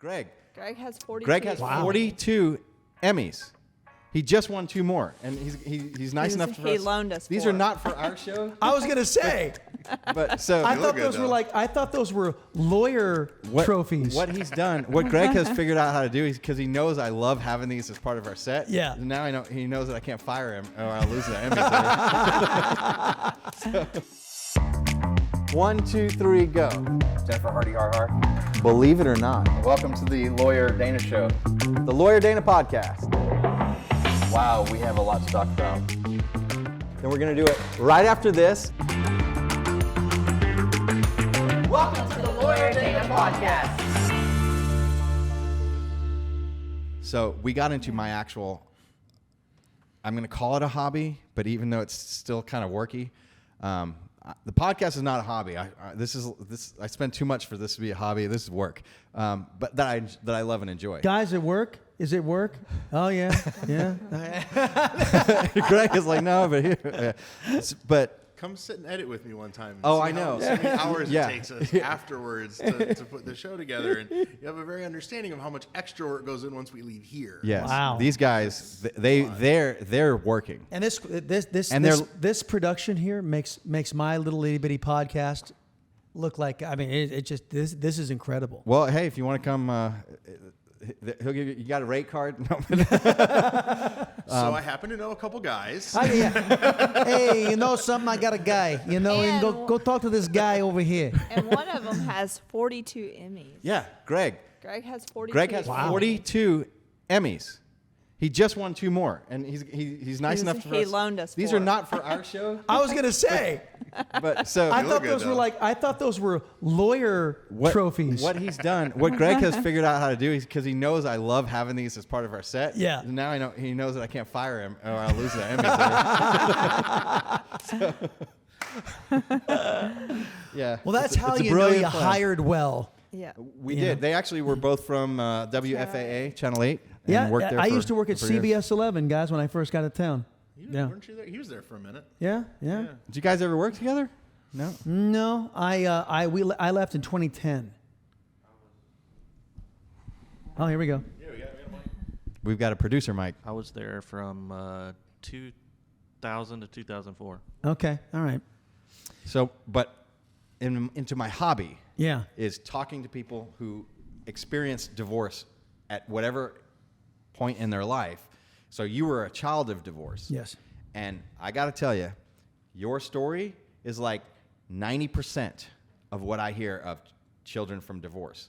Greg. Greg has 42. Greg has 42 Emmys. He just won 2 more, and he's nice enough for us. He loaned us. These 4. are not for our show. I was gonna say, but so I thought those were lawyer trophies. What he's done, what Greg has figured out how to do, is because he knows I love having these as part of our set. Yeah. Now I know he knows that I can't fire him or I'll lose the Emmys. So, 1, 2, 3, go. Jennifer Hardy, har har. Believe it or not, Welcome to the Lawyer Dana Show. the Lawyer Dana podcast. Wow, we have a lot to talk about. Then we're gonna do it right after this. Welcome to the Lawyer Dana Podcast. So we got into my actual, I'm going to call it a hobby, but even though it's still kind of worky, the podcast is not a hobby. I spend too much for this to be a hobby. This is work, but that I love and enjoy. Guys at work? Is it work? Oh yeah, yeah. Greg is like, no, but here, but. Come sit and edit with me one time. Oh, I know. So many hours Yeah. it takes us afterwards to put the show together, and you have a very understanding of how much extra work goes in once we leave here. Yes. Wow. These guys, they're working. And this production here makes my little itty bitty podcast look like. I mean, it just this is incredible. Well, hey, if you want to come, he'll give you got a rate card. No. So I happen to know a couple guys. Hey, you know something? I got a guy. You know, and go talk to this guy over here. And one of them has 42 Emmys. Yeah, Greg. Greg has 42. Greg has 42 Emmys. He just won 2 more, and he's nice enough for us. He loaned us. These 4. are not for our show. I was gonna say. But so I thought those were lawyer trophies. What he's done, what Greg has figured out how to do, is because he knows I love having these as part of our set. Yeah. Now I know he knows that I can't fire him or I'll lose the Emmys. Yeah. Well, that's how it's a you know brilliant you plan. hired well. Yeah. We did. They actually were both from WFAA Channel 8. And Yeah, worked there I for- used to work at for years. CBS 11, guys, when I first got to town. Weren't you there? He was there for a minute. Yeah. Did you guys ever work together? No. No, I left in 2010. Oh, here we go. Yeah, we got a mic. We've got a producer, Mike. I was there from 2000 to 2004. Okay, all right. So, but into my hobby Yeah. is talking to people who experience divorce at whatever point in their life. So you were a child of divorce. Yes. And I got to tell you, your story is like 90% of what I hear of children from divorce.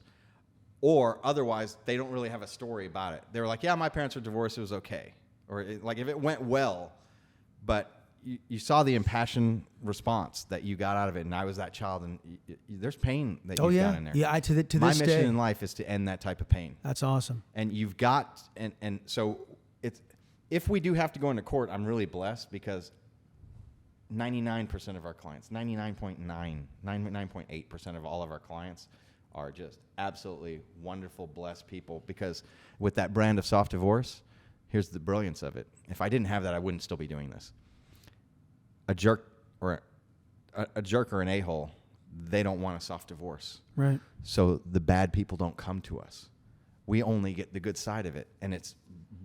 Or otherwise, they don't really have a story about it. They were like, yeah, my parents were divorced. It was okay. Or like if it went well, but you saw the impassioned response that you got out of it. And I was that child. And there's pain that you've got in there. Yeah, to My this mission day. in life is to end that type of pain. That's awesome. And you've got, and so it's, if we do have to go into court, I'm really blessed because 99% of our clients, 99.8% of all of our clients are just absolutely wonderful, blessed people, because with that brand of soft divorce, here's the brilliance of it. If I didn't have that, I wouldn't still be doing this. A jerk or an a-hole, they don't want a soft divorce. Right. So the bad people don't come to us. We only get the good side of it. And it's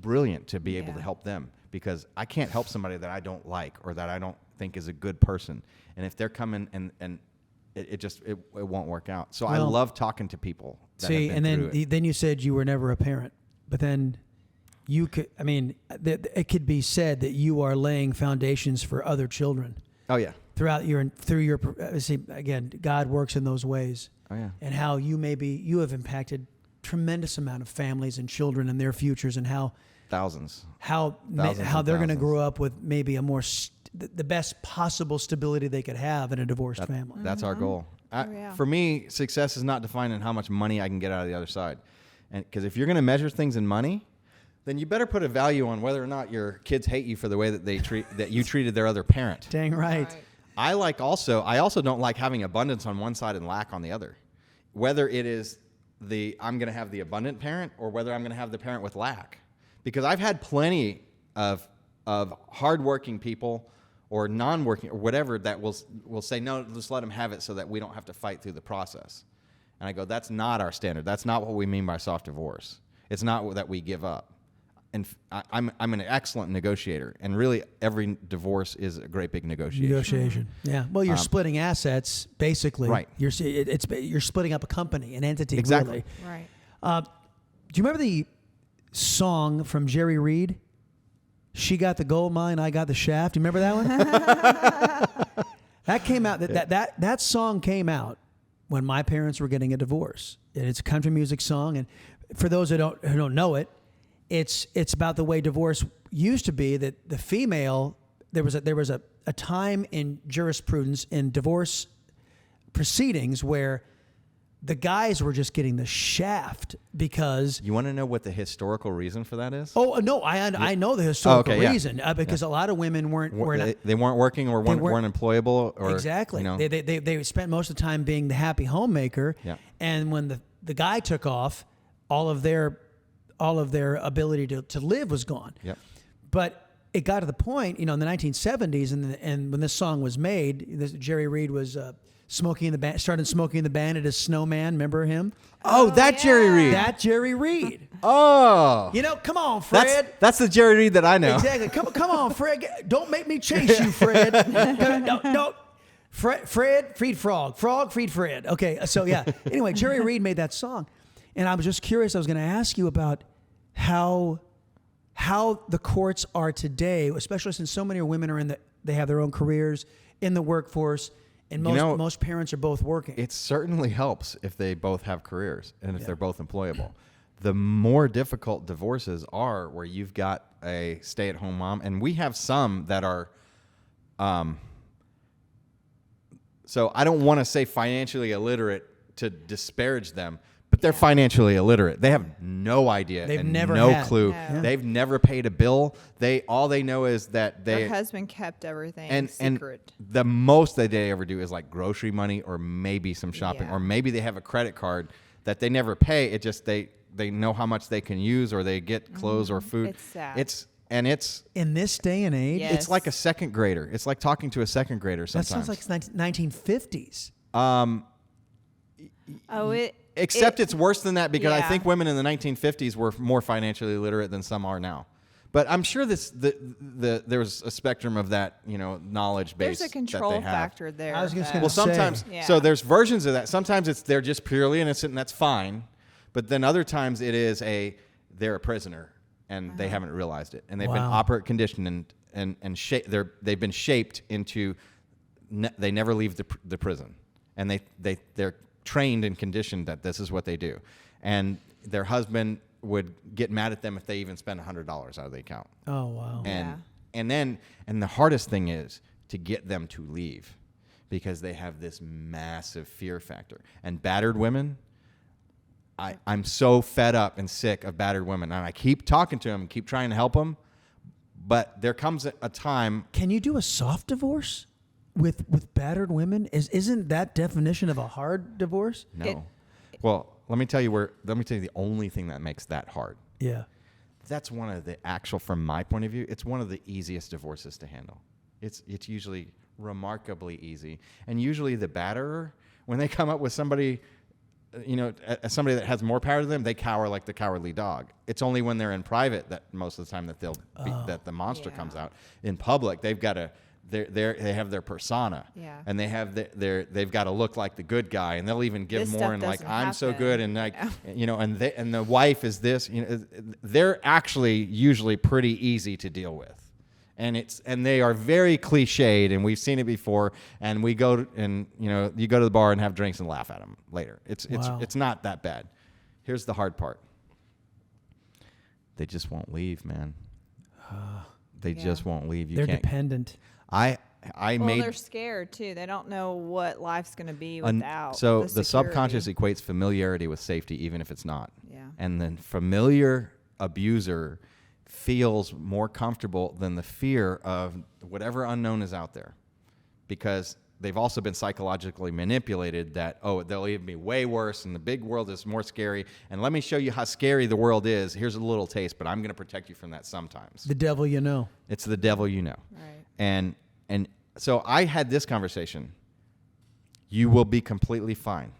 brilliant to be able to help them, because I can't help somebody that I don't like or that I don't think is a good person. And if they're coming and it won't work out. So I love talking to people that See, have been and through it. then you said you were never a parent, but then you could. I mean, it could be said that you are laying foundations for other children. Oh yeah. Through your see, again, God works in those ways. Oh yeah. And how you have impacted tremendous amount of families and children and their futures, and how Thousands they're and going to thousands. grow up with maybe a more the best possible stability they could have in a divorced family. That's our goal. yeah. For me, success is not defined in how much money I can get out of the other side. And because if you're going to measure things in money, then you better put a value on whether or not your kids hate you for the way that that you treated their other parent. Dang right. I also don't like having abundance on one side and lack on the other. Whether it is I'm going to have the abundant parent or whether I'm going to have the parent with lack. Because I've had plenty of hardworking people or non-working or whatever that will say, no, just let them have it so that we don't have to fight through the process. And I go, that's not our standard. That's not what we mean by soft divorce. It's not that we give up. And I'm an excellent negotiator, and really every divorce is a great big negotiation. Yeah. Well, you're splitting assets basically. Right. You're splitting up a company, an entity. Exactly. Really. Right. Do you remember the song from Jerry Reed? She got the gold mine, I got the shaft. Do you remember that one? That came out. That song came out when my parents were getting a divorce. And it's a country music song, and for those who don't know it, it's about the way divorce used to be. That the female, there was a time in jurisprudence in divorce proceedings where the guys were just getting the shaft because. You want to know what the historical reason for that is? Oh no, I know the historical okay, yeah. reason because a lot of women weren't they weren't working or weren't employable or exactly. You know. They spent most of the time being the happy homemaker. Yeah. And when the guy took off, all of their ability to live was gone. Yep. But it got to the point, in the 1970s, and when this song was made, Jerry Reed was started smoking the Bandit as Snowman. Remember him? Oh, that Jerry Reed. That Jerry Reed. Oh. Come on, Fred. That's the Jerry Reed that I know. Exactly. Come on, Fred. Don't make me chase you, Fred. No. Fred, feed Frog. Frog, feed Fred. Okay, so yeah. Anyway, Jerry Reed made that song. And I was just curious. I was going to ask you about how the courts are today, especially since so many women are they have their own careers in the workforce, and most parents are both working. It certainly helps if they both have careers and if they're both employable. The more difficult divorces are where you've got a stay-at-home mom, and we have some that are. So I don't want to say financially illiterate to disparage them. But they're financially illiterate. They have no idea. They've and never no had. clue. No. They've never paid a bill. All they know is that Her husband kept everything and secret. the most that they ever do is like grocery money or maybe some shopping Yeah. or maybe they have a credit card that they never pay. It just they know how much they can use or they get clothes or food. It's sad. It's in this day and age, Yes. it's like a second grader. It's like talking to a second grader that sometimes. sounds like 1950s. Except it's worse than that because I Yeah. think women in the 1950s were more financially literate than some are now. But I'm sure there's a spectrum of that, knowledge base. There's a control that they have. factor there. I was just that- gonna Well, sometimes, Yeah. so there's versions of that. Sometimes they're just purely innocent, and that's fine. But then other times it is they're a prisoner, and they haven't realized it, and they've been Wow. operate conditioned and they've been shaped into they never leave the prison, and they're trained and conditioned that this is what they do, and their husband would get mad at them if they even spend $100 out of the account. Oh wow. And the hardest thing is to get them to leave because they have this massive fear factor. And battered women, I'm so fed up and sick of battered women, and I keep talking to them and keep trying to help them, but there comes a time. Can you do a soft divorce with battered women? Isn't that definition of a hard divorce? No. Well, let me tell you the only thing that makes that hard. Yeah. That's one of from my point of view, it's one of the easiest divorces to handle. It's usually remarkably easy. And usually the batterer, when they come up with somebody, somebody that has more power to them, they cower like the cowardly dog. It's only when they're in private that most of the time that that the monster comes out. In public, they've got to they have their persona, and they have they've got to look like the good guy, and they'll even give This more stuff and like doesn't I'm so happen. good, and like and the wife is this. They're actually usually pretty easy to deal with, and they are very cliched, and we've seen it before. And we go and you go to the bar and have drinks and laugh at them later. It's not that bad. Here's the hard part. They just won't leave, man. They just won't leave. They're dependent. They're scared too. They don't know what life's going to be without. So the the subconscious security. equates familiarity with safety, even if it's not. Yeah. And then familiar abuser feels more comfortable than the fear of whatever unknown is out there, because they've also been psychologically manipulated that, they'll even be way worse and the big world is more scary. And let me show you how scary the world is. Here's a little taste, but I'm going to protect you from that sometimes. The devil you know. It's the devil you know. Right. And so I had this conversation. You will be completely fine.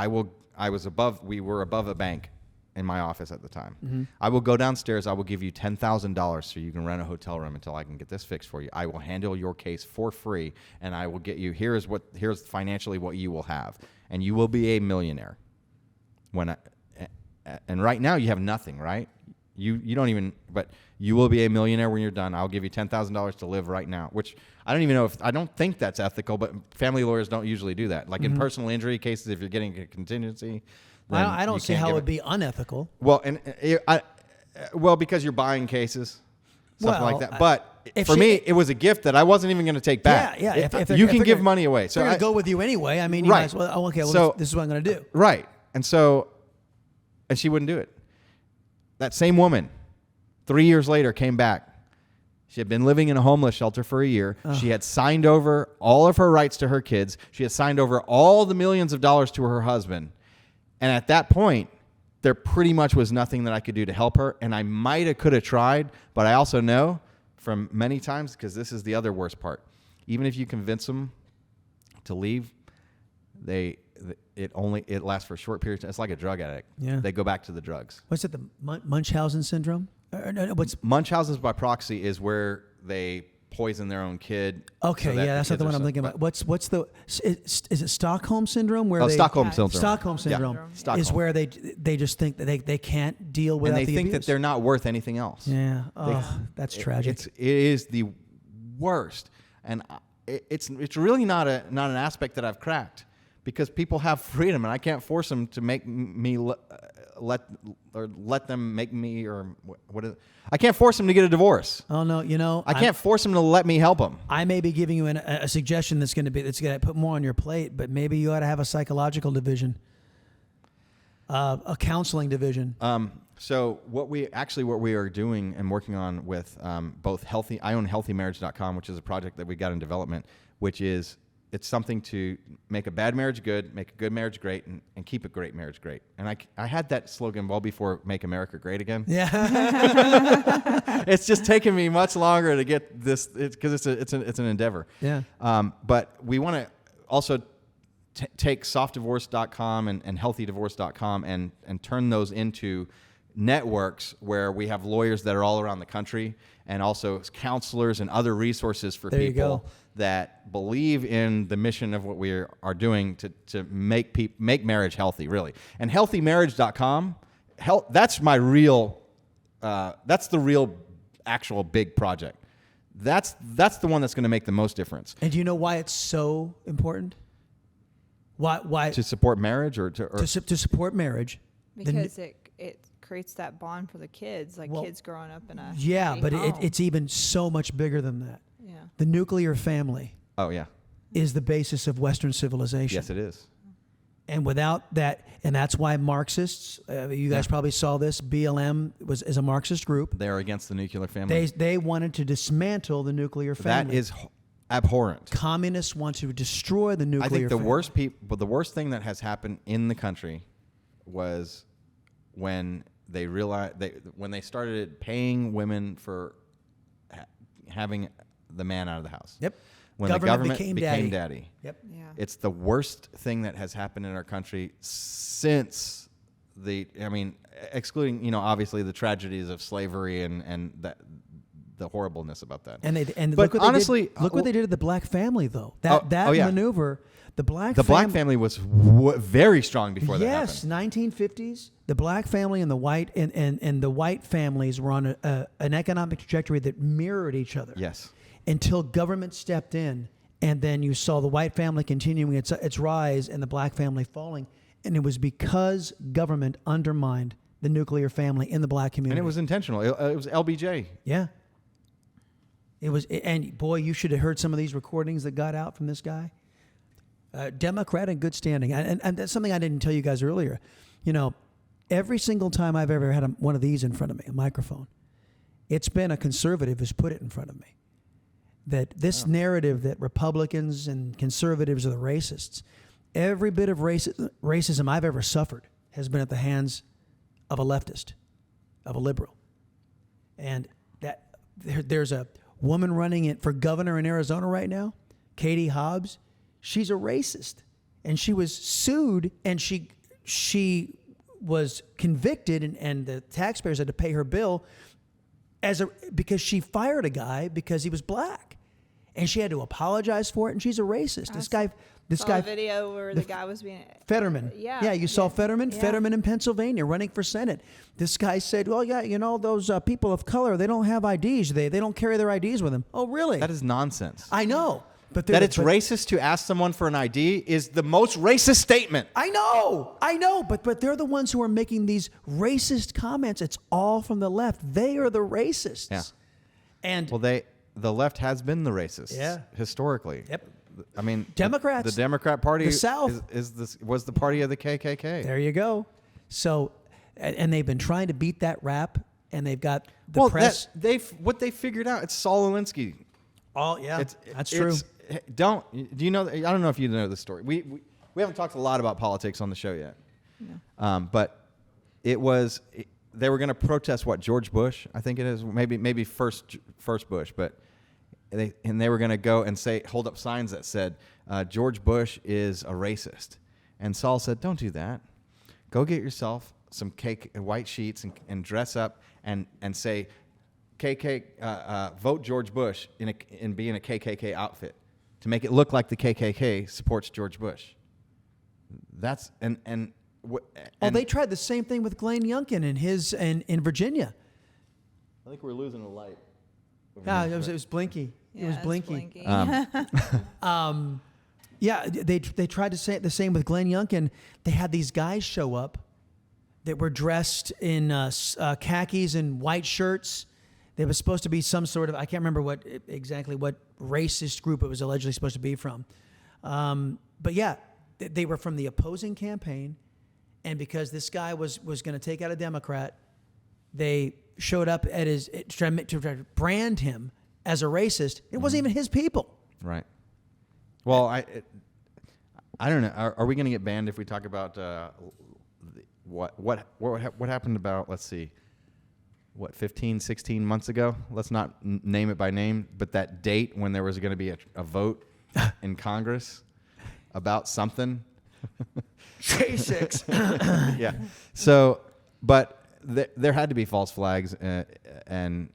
we were above a bank in my office at the time. I will go downstairs. I will give you $10,000 so you can rent a hotel room until I can get this fixed for you. I will handle your case for free, and I will get you. Here's financially what you will have, and you will be a millionaire. And right now you have nothing, right? You don't even, but you will be a millionaire when you're done. I'll give you $10,000 to live right now, which I don't even know I don't think that's ethical, but family lawyers don't usually do that. Like in personal injury cases, if you're getting a contingency, then I don't see how it would be unethical. Well, because you're buying cases, something like that. But for me, it was a gift that I wasn't even going to take back. Yeah. If you can give money away. So I go with you anyway. I mean, you right. might as well. Oh, okay. Well, So- this is what I'm going to do. Right. And she wouldn't do it. That same woman, 3 years later, came back. She had been living in a homeless shelter for a year. She had signed over all of her rights to her kids. She had signed over all the millions of dollars to her husband. And at that point, there pretty much was nothing that I could do to help her. And I could have tried, but I also know from many times, because this is the other worst part, even if you convince them to leave, it lasts for a short period. It's like a drug addict. Yeah. They go back to the drugs. What's it? The Munchausen syndrome? No, what's Munchausen's by proxy is where they poison their own kid. okay? so that Yeah, that's not the one I'm thinking about. What's the? Is it Stockholm syndrome? Where Stockholm Yeah. syndrome. Stockholm syndrome Yeah. Stockholm. is where they just think that they can't deal with and they the think abuse. that they're not worth anything else. Yeah. Oh, that's tragic. It is the worst, and it's really not an aspect that I've cracked, because people have freedom, and I can't force them to make me let them make me, or what is it? I can't force them to get a divorce. Oh no, I can't force them to let me help them. I may be giving you a suggestion that's going to put more on your plate, but maybe you ought to have a psychological division, a counseling division. So what we are doing and working on with both I own healthymarriage.com, which is a project that we got in development, which is it's something to make a bad marriage good, make a good marriage great, and keep a great marriage great. And I had that slogan well before Make America Great Again. Yeah. It's just taken me much longer to get this, because it's an endeavor. Yeah. But we want to also take softdivorce.com and healthydivorce.com and turn those into networks where we have lawyers that are all around the country, and also counselors and other resources for There you people go. that believe in the mission of what we are doing to make marriage healthy, really. And healthymarriage.com, that's my real, that's the real actual big project. That's the one that's going to make the most difference. And do you know why it's so important? Why To support marriage or to support marriage? Because it creates that bond for the kids, like kids growing up in a big but home. it's even so much bigger than that. Yeah. The nuclear family Oh, yeah. is the basis of Western civilization. Yes, it is. And without that, and that's why Marxists, you guys probably saw this, BLM is a Marxist group. They are against the nuclear family. They wanted to dismantle the nuclear family. That is abhorrent. Communists want to destroy the nuclear I think family. the worst thing that has happened in the country was when they realized when they started paying women for having the man out of the house. Yep. When the government became daddy. Yep. Yeah. It's the worst thing that has happened in our country since excluding, obviously the tragedies of slavery and the horribleness about that. And but look what they did to the black family, though. That yeah. maneuver, the black family was very strong before that yes, happened. 1950s. The black family and the white and the white families were on an economic trajectory that mirrored each other. Yes. Until government stepped in, and then you saw the white family continuing its rise and the black family falling, and it was because government undermined the nuclear family in the black community. And it was intentional. It was LBJ. Yeah. It was, and boy, you should have heard some of these recordings that got out from this guy. Democrat in good standing, and that's something I didn't tell you guys earlier. Every single time I've ever had one of these in front of me, a microphone, it's been a conservative who's put it in front of me. That this narrative that Republicans and conservatives are the racists, every bit of racism I've ever suffered has been at the hands of a leftist, of a liberal. And that there's a woman running for governor in Arizona right now, Katie Hobbs. She's a racist. and she was sued, and she was convicted, and the taxpayers had to pay her bill because she fired a guy because he was black, and she had to apologize for it, and she's a racist. This guy. A video where the guy was being Fetterman. Yeah. You saw Fetterman? Yeah. Fetterman in Pennsylvania running for Senate. This guy said, well, yeah, those people of color, they don't have IDs. They don't carry their IDs with them. Oh, really? That is nonsense. I know. But That it's racist to ask someone for an ID is the most racist statement. I know. But they're the ones who are making these racist comments. It's all from the left. They are the racists. Yeah. And Well, the left has been the racists historically. Yep. I mean, Democrats. The Democrat Party The South. was the party of the KKK. there you go. So, and they've been trying to beat that rap, and they've got the press. What they figured out, it's Saul Alinsky. That's true. Do you know? I don't know if you know the story. We haven't talked a lot about politics on the show yet. No. But they were going to protest George Bush, I think it is, maybe first Bush, but they were going to go and hold up signs that said George Bush is a racist, and Saul said, "Don't do that. Go get yourself some white sheets and dress up and say, vote George Bush and be in a KKK outfit to make it look like the KKK supports George Bush." That's they tried the same thing with Glenn Youngkin in Virginia. I think we're losing a light. Yeah, it was blinky. Yeah, it was it's blinky. blinky. Yeah, they tried to say it the same with Glenn Youngkin. They had these guys show up that were dressed in khakis and white shirts. They were supposed to be some sort of, I can't remember exactly what racist group it was allegedly supposed to be from. But yeah, they were from the opposing campaign. And because this guy was going to take out a Democrat, they showed up at to try to brand him as a racist. It wasn't even his people. Right. Well, I don't know. Are we going to get banned if we talk about what happened about, let's see, 15, 16 months ago? Let's not name it by name, but that date when there was going to be a vote in Congress about something. J6. Yeah. So, but there had to be false flags, and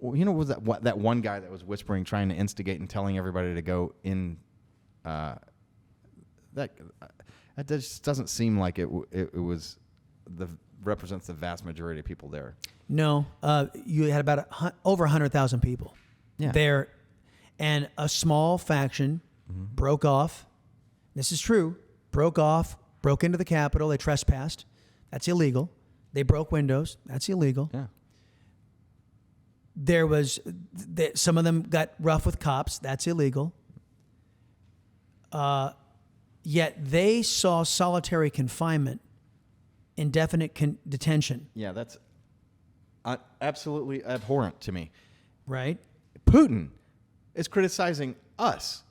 was that one guy that was whispering, trying to instigate and telling everybody to go in. That just doesn't seem like it was represents the vast majority of people there. No, you had about over 100,000 people there, and a small faction broke off. This is true. Broke into the Capitol. They trespassed. That's illegal. They broke windows. That's illegal. Yeah. There was some of them got rough with cops. That's illegal. Yet they saw solitary confinement, indefinite detention. Yeah, that's absolutely abhorrent to me. Right. Putin is criticizing us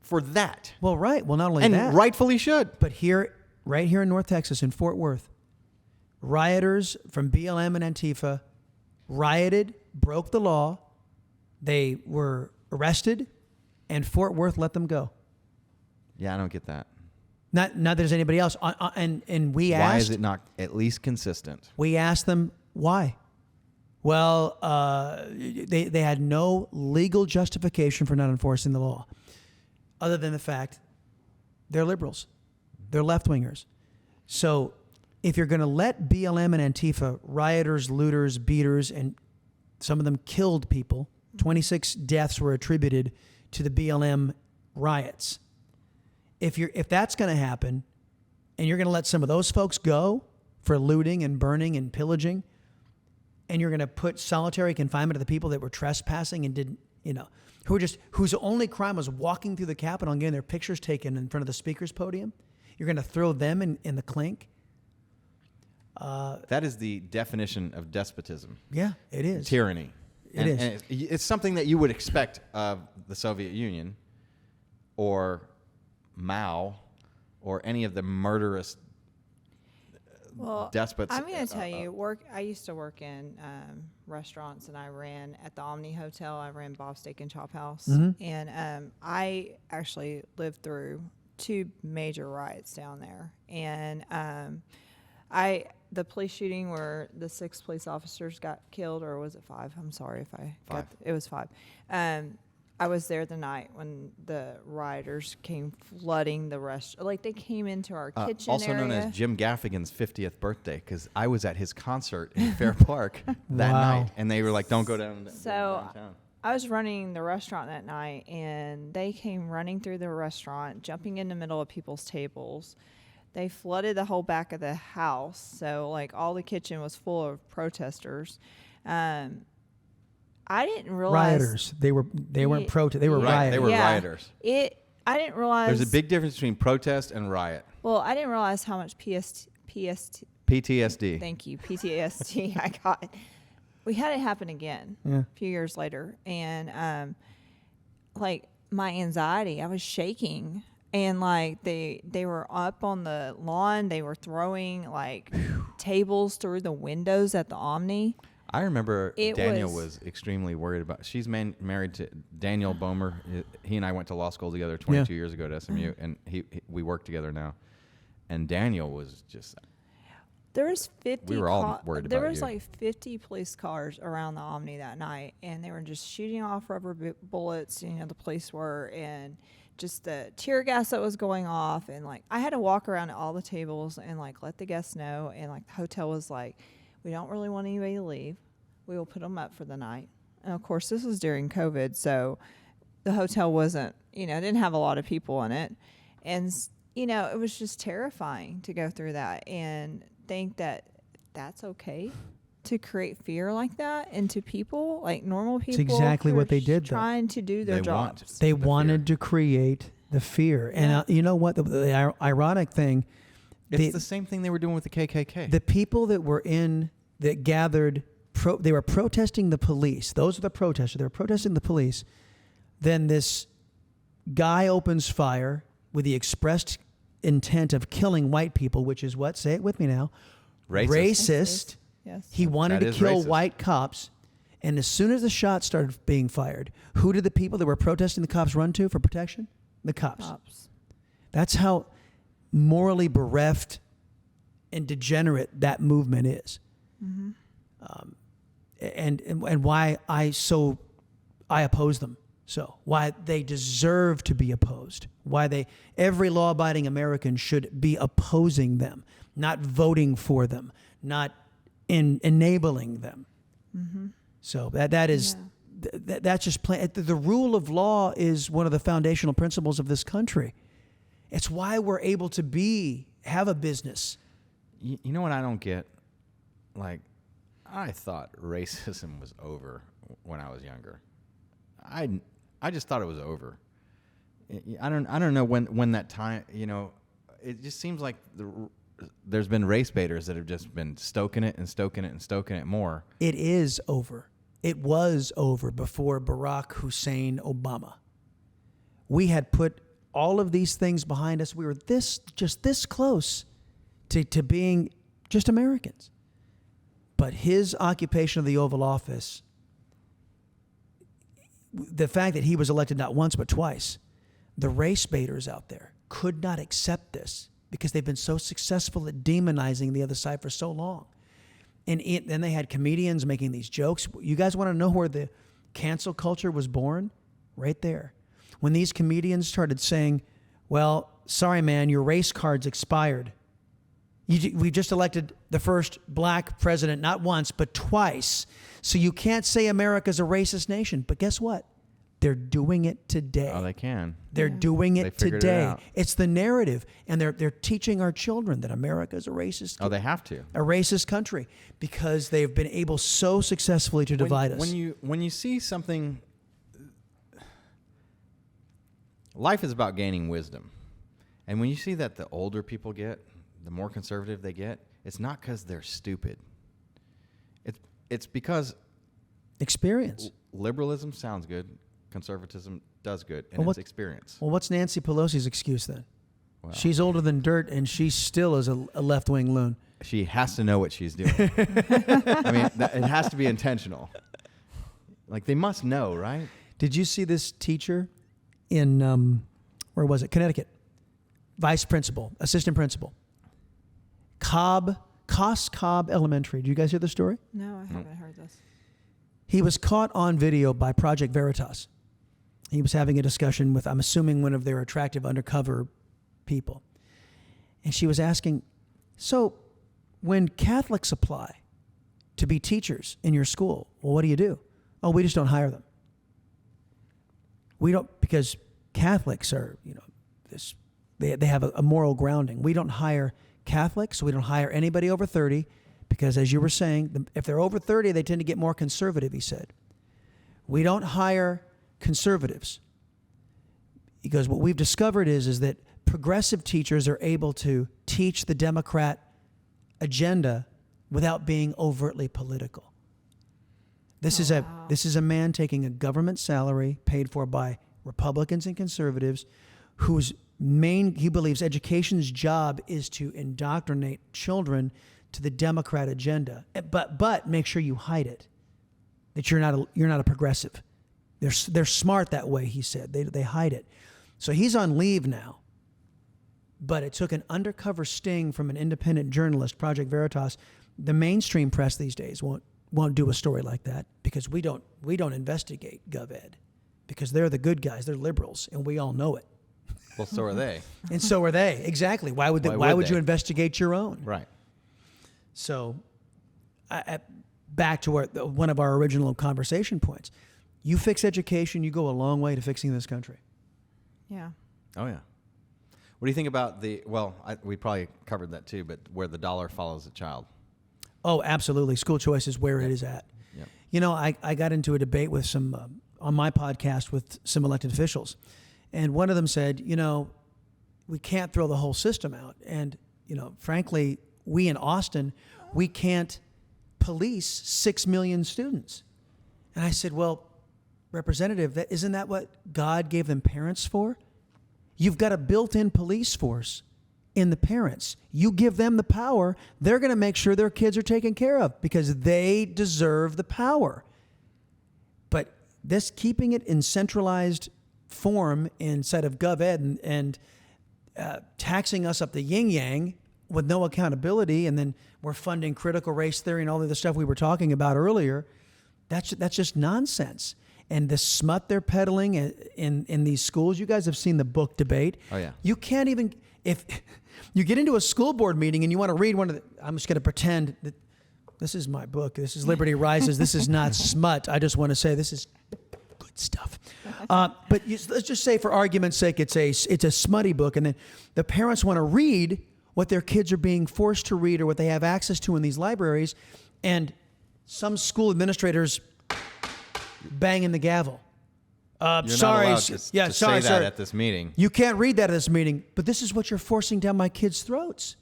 for that. Well, right. Well, not only that, and rightfully should. but right here in North Texas, in Fort Worth, rioters from BLM and Antifa rioted, broke the law. They were arrested, and Fort Worth let them go. Yeah, I don't get that. Not that there's anybody else. And we asked. Why is it not at least consistent? We asked them why. Well, they had no legal justification for not enforcing the law, other than the fact they're liberals, they're left-wingers. So if you're going to let BLM and Antifa, rioters, looters, beaters, and some of them killed people, 26 deaths were attributed to the BLM riots. If that's going to happen, and you're going to let some of those folks go for looting and burning and pillaging, and you're going to put solitary confinement to the people that were trespassing and didn't, whose only crime was walking through the Capitol and getting their pictures taken in front of the speaker's podium, you're going to throw them in the clink? That is the definition of despotism. Yeah, it is. Tyranny. It is. And it's something that you would expect of the Soviet Union or Mao or any of the murderous despots. I'm going to tell you, I used to work in restaurants, and I ran at the Omni Hotel. I ran Bob's Steak and Chop House, and I actually lived through two major riots down there, and the police shooting where the 6 police officers got killed, or was it 5? I'm sorry if I got it was 5. I was there the night when the rioters came flooding the restaurant. Like, they came into our kitchen also area. known as Jim Gaffigan's 50th birthday, because I was at his concert in Fair Park that Wow. night, and they were like, "Don't go downtown." I was running the restaurant that night, and they came running through the restaurant, jumping in the middle of people's tables. They flooded the whole back of the house, so like all the kitchen was full of protesters. I didn't realize Rioters. They weren't They were Right, rioters. they were rioters. I didn't realize There's a big difference between protest and riot. Well, I didn't realize how much PTSD. Thank you, PTSD. I got. We had it happen again a few years later, and like my anxiety, I was shaking, and like they were up on the lawn, they were throwing like tables through the windows at the Omni. I remember Daniel was extremely worried about. She's married to Daniel Bomer. He and I went to law school together 22 years ago at SMU, and we work together now. And Daniel was just. There was 50. We were all worried about There was you. like 50 police cars around the Omni that night, and they were just shooting off rubber bullets. You know, the police were, and just the tear gas that was going off, and like I had to walk around to all the tables and like let the guests know, and like the hotel was like, we don't really want anybody to leave. We will put them up for the night. And of course, this was during COVID, so the hotel wasn't, didn't have a lot of people in it, and it was just terrifying to go through that and think that that's okay to create fear like that into people, like normal people. It's exactly what they did, though. Trying to do their jobs. They wanted to create the fear. And you know what? The ironic thing. It's the same thing they were doing with the KKK. The people that gathered, they were protesting the police. Those are the protesters. They were protesting the police. Then this guy opens fire with the expressed intent of killing white people, which is what? Say it with me now. Racist. Yes. He wanted to kill white cops. And as soon as the shots started being fired, who did the people that were protesting the cops run to for protection? The cops. That's how morally bereft and degenerate that movement is. Mm-hmm. And why I oppose them. So why they deserve to be opposed, why every law-abiding American should be opposing them, not voting for them, not enabling them. Mm-hmm. So that's just plain. The rule of law is one of the foundational principles of this country. It's why we're able to have a business. You know what I don't get? Like, I thought racism was over when I was younger. I just thought it was over. I don't know when that time. It just seems like there's been race baiters that have just been stoking it and stoking it and stoking it more. It is over. It was over before Barack Hussein Obama. We had put all of these things behind us. We were just this close to being just Americans. But his occupation of the Oval Office, the fact that he was elected not once but twice, the race baiters out there could not accept this because they've been so successful at demonizing the other side for so long. And then they had comedians making these jokes. You guys want to know where the cancel culture was born? Right there. When these comedians started saying, well, sorry, man, your race card's expired. We just elected the first black president, not once, but twice. So you can't say America's a racist nation. But guess what? They're doing it today. Oh, they can. They're doing it figured today. it out. It's the narrative. And they're teaching our children that America's a racist Oh, they have to. a racist country because they've been able so successfully to divide us. When you see something, life is about gaining wisdom. And when you see that the older people get, the more conservative they get, it's not because they're stupid. It's because Experience. Liberalism sounds good, conservatism does good, and it's experience. Well, what's Nancy Pelosi's excuse then? Well, she's older than dirt, and she still is a left-wing loon. She has to know what she's doing. I mean, it has to be intentional. Like, they must know, right? Did you see this teacher in, where was it? Connecticut. vice principal, assistant principal. Cobb Elementary. Do you guys hear the story? No, I haven't heard this. He was caught on video by Project Veritas. He was having a discussion with, I'm assuming, one of their attractive undercover people. And she was asking, so when Catholics apply to be teachers in your school, well, what do you do? Oh, we just don't hire them. We don't, because Catholics are, they have a moral grounding. We don't hire Catholics. We don't hire anybody over 30 because, as you were saying, if they're over 30, they tend to get more conservative, he said. We don't hire conservatives. He goes, what we've discovered is that progressive teachers are able to teach the Democrat agenda without being overtly political. This is a man taking a government salary paid for by Republicans and conservatives whose he believes education's job is to indoctrinate children to the Democrat agenda. But make sure you hide it. That you're not a progressive. They're smart that way, he said. They hide it. So he's on leave now. But it took an undercover sting from an independent journalist, Project Veritas. The mainstream press these days won't do a story like that because we don't investigate GovEd because they're the good guys. They're liberals, and we all know it. Well, so are they. And so are they. Exactly. Why would you investigate your own? Right. So, back to one of our original conversation points. You fix education, you go a long way to fixing this country. Yeah. Oh, yeah. What do you think about we probably covered that too, but where the dollar follows the child? Oh, absolutely. School choice is where it is at. Yep. I got into a debate with on my podcast with some elected officials. And one of them said, we can't throw the whole system out. And, frankly, we in Austin, we can't police 6 million students. And I said, well, Representative, isn't that what God gave them parents for? You've got a built-in police force in the parents. You give them the power, they're going to make sure their kids are taken care of because they deserve the power. But this keeping it in centralized form instead of GovEd and taxing us up the yin-yang with no accountability, and then we're funding critical race theory and all of the stuff we were talking about earlier, that's just nonsense. And the smut they're peddling in these schools, you guys have seen the book debate. Oh, yeah. You can't even, if you get into a school board meeting and you want to read I'm just going to pretend that this is my book. This is Liberty Rises. This is not smut. I just want to say this is good stuff. But let's just say for argument's sake, it's a smutty book. And then the parents want to read what their kids are being forced to read or what they have access to in these libraries. And some school administrators banging the gavel. You're sorry, not allowed to sorry, say that sir. at this meeting. You can't read that at this meeting, but this is what you're forcing down my kids' throats.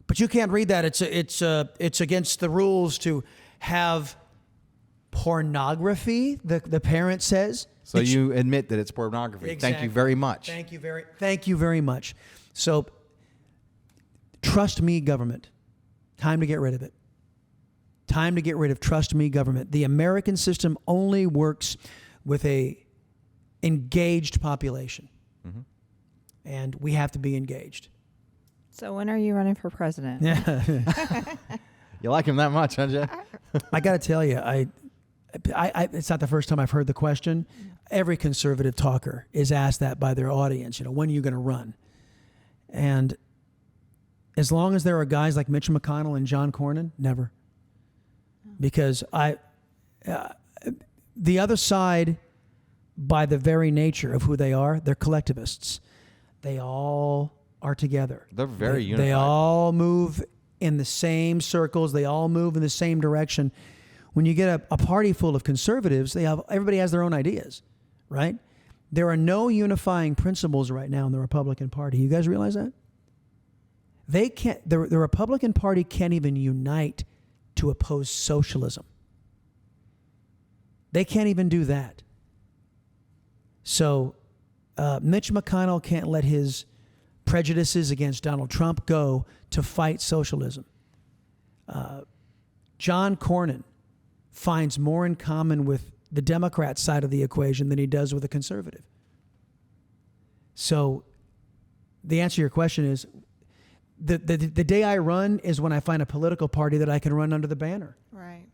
But you can't read that. It's against the rules to have pornography. The parent says. So you admit that it's pornography. Exactly. Thank you very much. Thank you very much. So, trust me, government. Time to get rid of it. Time to get rid of trust me, government. The American system only works with a engaged population. Mm-hmm. And we have to be engaged. So when are you running for president? Yeah. You like him that much, huh, Jay? I got to tell you, I it's not the first time I've heard the question. Every conservative talker is asked that by their audience. When are you going to run? And as long as there are guys like Mitch McConnell and John Cornyn, never. Because the other side, by the very nature of who they are, they're collectivists. They all are together. They're very unified. They all move in the same circles. They all move in the same direction. When you get a party full of conservatives, everybody has their own ideas, right? There are no unifying principles right now in the Republican Party. You guys realize that? They can't. The Republican Party can't even unite to oppose socialism. They can't even do that. So Mitch McConnell can't let his prejudices against Donald Trump go to fight socialism. John Cornyn finds more in common with the Democrat side of the equation than he does with the conservative. So the answer to your question is the day I run is when I find a political party that I can run under the banner. Right.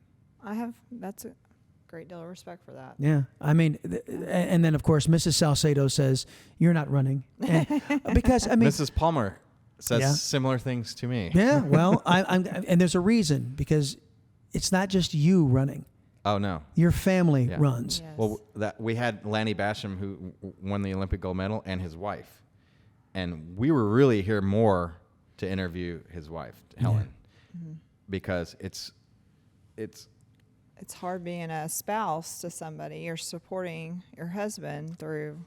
That's a great deal of respect for that. Yeah. I mean, and then of course, Mrs. Salcedo says, you're not running. And, because I mean, Mrs. Palmer says Yeah. similar things to me. yeah, well, and there's a reason, because it's not just you running. Oh, no. Your family Yeah. runs. Yes. Well, we had Lanny Basham, who won the Olympic gold medal, and his wife. And we were really here more to interview his wife, Helen, because it's hard being a spouse to somebody. You're supporting your husband through.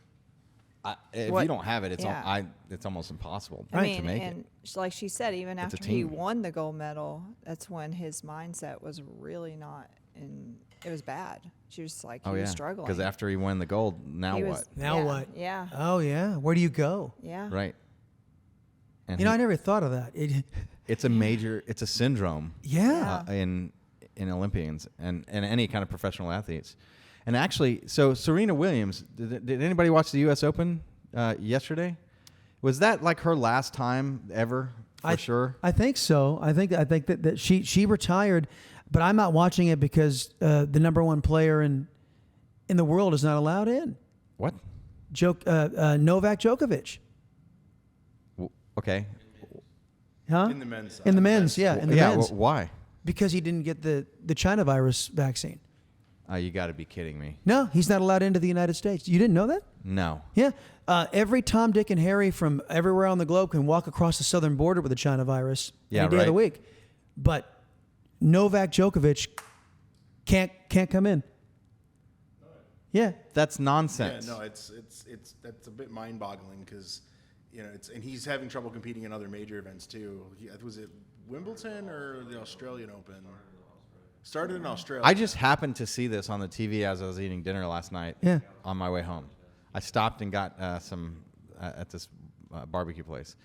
if What- you don't have it, yeah. it's almost impossible I to mean, make and it. like she said, even It's a after he team. won the gold medal, that's when his mindset was really not in. It was bad. She was like, he Oh was yeah, struggling. because after he won the gold, now He what? was- Now yeah, what? Yeah. Oh yeah. Where do you go? Yeah. Right. And You know, I never thought of that. it's a syndrome. Yeah. In Olympians and any kind of professional athletes. And actually, so Serena Williams, did anybody watch the U.S. Open yesterday? Was that like her last time ever? For sure. I think so. I think that she retired, but I'm not watching it because the number one player in the world is not allowed in. What? Novak Djokovic. Okay. Huh? In the men's side. In the men's, yeah. In the yeah. men's. Why? Because he didn't get the China virus vaccine. You got to be kidding me. No, he's not allowed into the United States. You didn't know that? No. Yeah. Every Tom, Dick, and Harry from everywhere on the globe can walk across the southern border with the China virus Yeah, any day of the right. week. But Novak Djokovic can't come in. Yeah. That's Yeah, nonsense. no, it's that's a bit mind-boggling because and he's having trouble competing in other major events too. Was it Wimbledon or the Australian Open? Started in Australia. I just happened to see this on the TV as I was eating dinner last night. Yeah. On my way home, I stopped and got some at this barbecue place,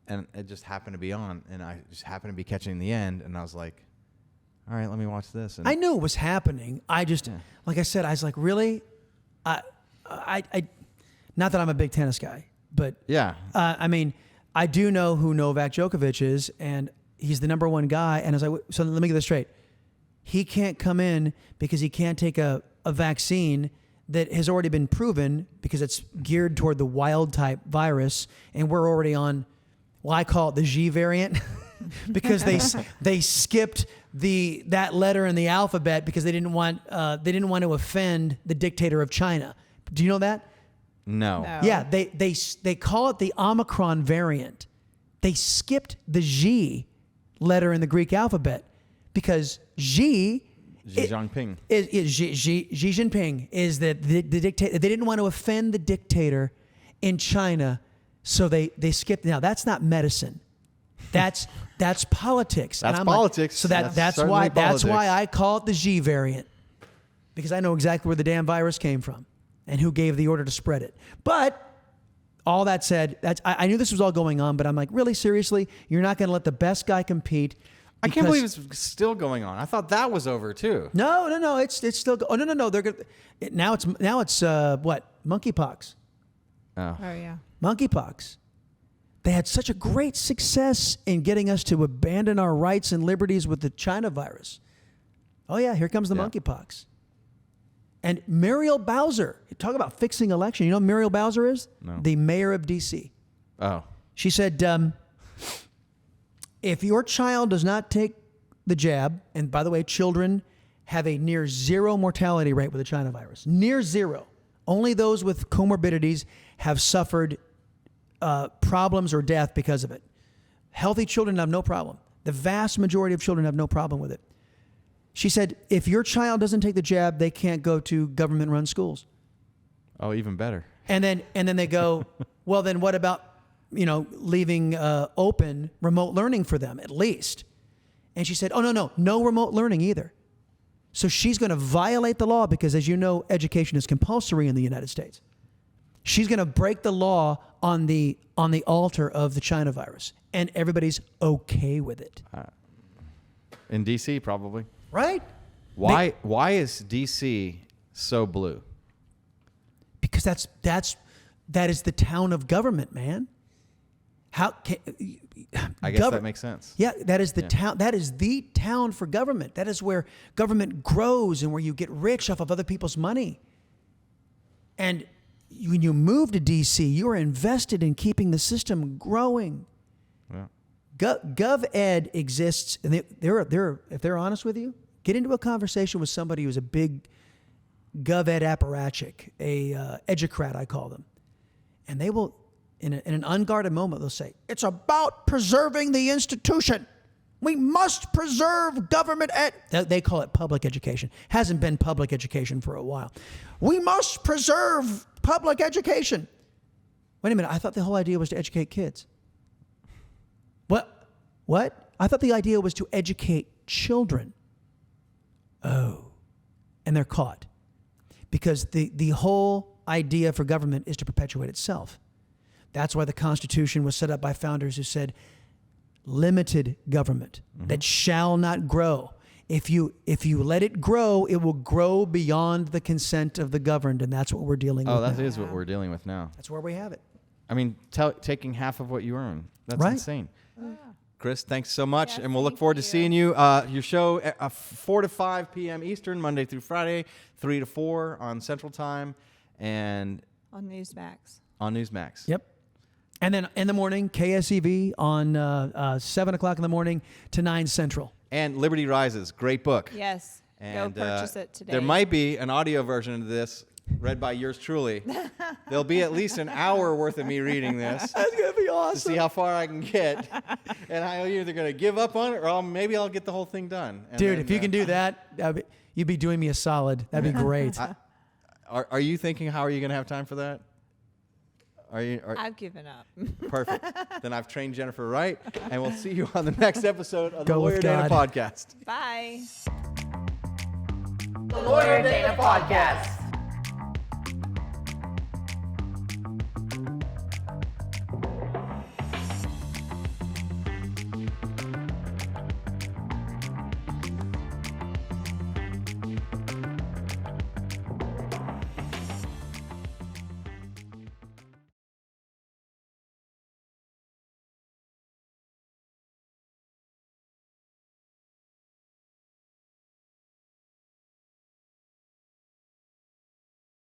and it just happened to be on, and I just happened to be catching the end, and I was like, "All right, let me watch this." And I knew it was happening. I just, like I said, I was like, really? I not that I'm a big tennis guy, but yeah, I mean, I do know who Novak Djokovic is, and he's the number one guy. And as so let me get this straight. He can't come in because he can't take a vaccine that has already been proven because it's geared toward the wild type virus, and we're already on, well, I call it the G variant because they skipped that letter in the alphabet because they didn't want to offend the dictator of China. Do you know that? no. No. Yeah, they call it the Omicron variant. They skipped the G letter in the Greek alphabet because Xi Jinping. Xi Jinping is the dictator. They didn't want to offend the dictator in China, so they skipped. Now that's not medicine. That's politics. And That's I'm like, politics. so That's that's certainly why politics. I call it the Xi variant, because I know exactly where the damn virus came from and who gave the order to spread it. But all that said, I knew this was all going on, but I'm like, really, seriously, you're not going to let the best guy compete? I can't because- believe it's still going on. I thought that was over too. No. It's still. Oh no. They're gonna. Now it's what? Monkeypox. Oh yeah. Monkeypox. They had such a great success in getting us to abandon our rights and liberties with the China virus. Oh yeah, here comes the Yeah. monkeypox. And Muriel Bowser, talk about fixing election. You know who Muriel Bowser is? No. The mayor of D.C. Oh, She said, if your child does not take the jab, and by the way, children have a near zero mortality rate with the China virus. Near zero. Only those with comorbidities have suffered problems or death because of it. Healthy children have no problem. The vast majority of children have no problem with it. She said, if your child doesn't take the jab, they can't go to government-run schools. oh, even better. And then they go, well, then what about, leaving open remote learning for them at least? And she said, oh, no remote learning either. So she's going to violate the law because, as you know, education is compulsory in the United States. She's going to break the law on the altar of the China virus, and everybody's okay with it. In D.C., probably. Right? Why is D.C. so blue? Because that's That is the town of government, man. How can, I guess that makes sense. Yeah, that is the town. That is the town for government. That is where government grows and where you get rich off of other people's money. And when you move to D.C., you are invested in keeping the system growing. Yeah. GovEd exists, and if they're honest with you, get into a conversation with somebody who's a big GovEd apparatchik, a educrat, I call them, and they will, in an unguarded moment, they'll say, "It's about preserving the institution. We must preserve government." They call it public education. Hasn't been public education for a while. We must preserve public education. Wait a minute. I thought the whole idea was to educate kids. What? I thought the idea was to educate children. Oh. And they're caught. Because the whole idea for government is to perpetuate itself. That's why the Constitution was set up by founders who said, limited government that shall not grow. If you let it grow, it will grow beyond the consent of the governed, and that's what we're dealing with. Oh, that now. is what we're dealing with now. That's where we have it. I mean, taking half of what you earn. That's Right. insane. Chris, thanks so much, and we'll look thank forward to you. seeing you. Your show, 4 to 5 p.m. Eastern, Monday through Friday, 3 to 4 on Central Time, and On Newsmax. on Newsmax. Yep. And then in the morning, KSEV on 7 o'clock in the morning to 9 Central. And Liberty Rises, great book. Yes. And Go purchase it today. there might be an audio version of this read by yours truly. There'll be at least an hour worth of me reading this That's going to be to awesome. see how far I can get. And I'm either going to give up on it or maybe I'll get the whole thing done. And Dude, then, if you can do that, you'd be doing me a solid. That'd be great. Are you thinking, how are you going to have time for that? I've given up. Perfect. Then I've trained Jennifer right, and we'll see you on the next episode of the Go with Lawyer Dana God. podcast. Bye. The Lawyer Dana Podcast.